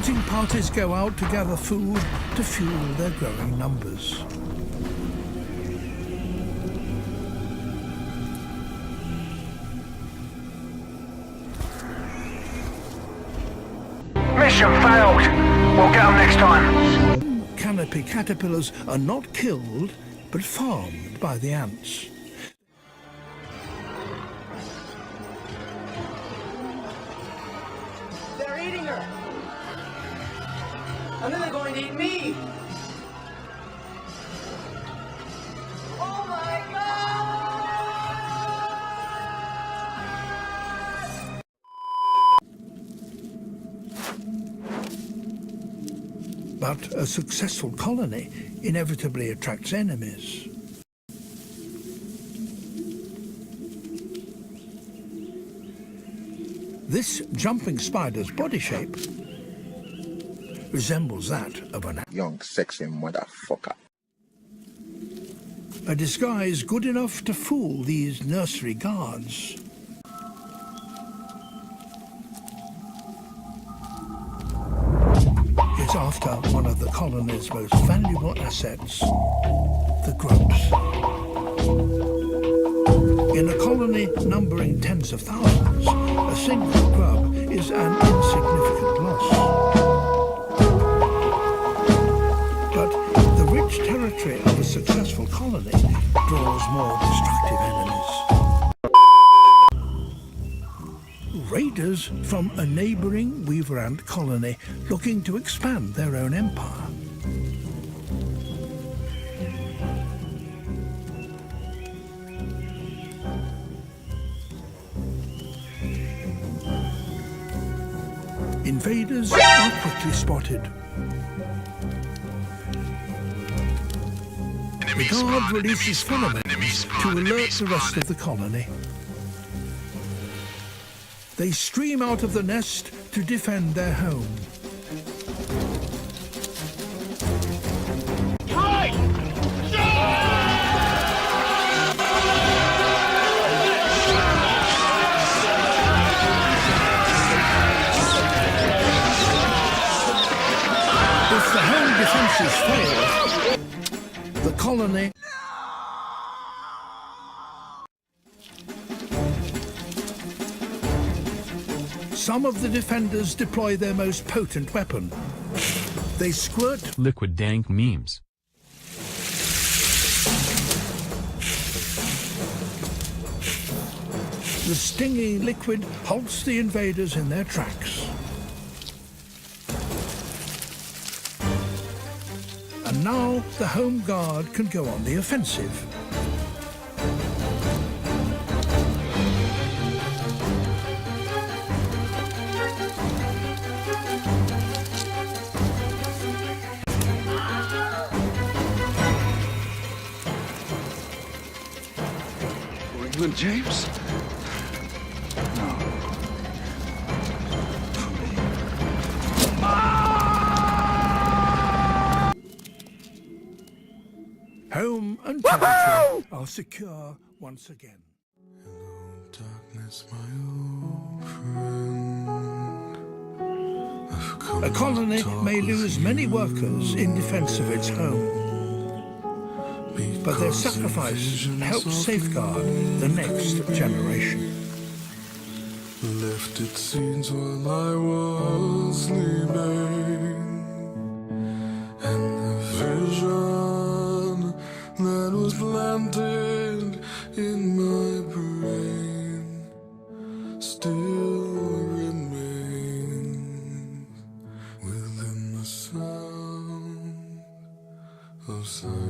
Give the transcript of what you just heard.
Hunting parties go out to gather food to fuel their growing numbers. Mission failed. We'll get them next time. Canopy caterpillars are not killed, but farmed by the ants. They're eating her! And then they're going to eat me! Oh my God! But a successful colony inevitably attracts enemies. This jumping spider's body shape resembles that of an young sexy motherfucker. a disguise good enough to fool these nursery guards. It's after one of the colony's most valuable assets, the grubs. In a colony numbering tens of thousands, a single grub is an insignificant loss. But the rich territory of a successful colony draws more destructive enemies. Raiders from a neighbouring weaver ant colony looking to expand their own empire. Invaders are quickly spotted. The guard releases pheromones to alert the rest of the colony. They stream out of the nest to defend their home. If the home defences fail, the colony some of the defenders deploy their most potent weapon. They squirt liquid dank memes. The stinging liquid halts the invaders in their tracks. And now the home guard can go on the offensive. England, James? No. Home and territory are secure once again. Hello, darkness, my old friend. A colony may lose many workers in defense of its home, but their sacrifice helps safeguard the next generation. Left its scenes while I was sleeping, and the vision that was planted in my brain still remains within the sound of silence.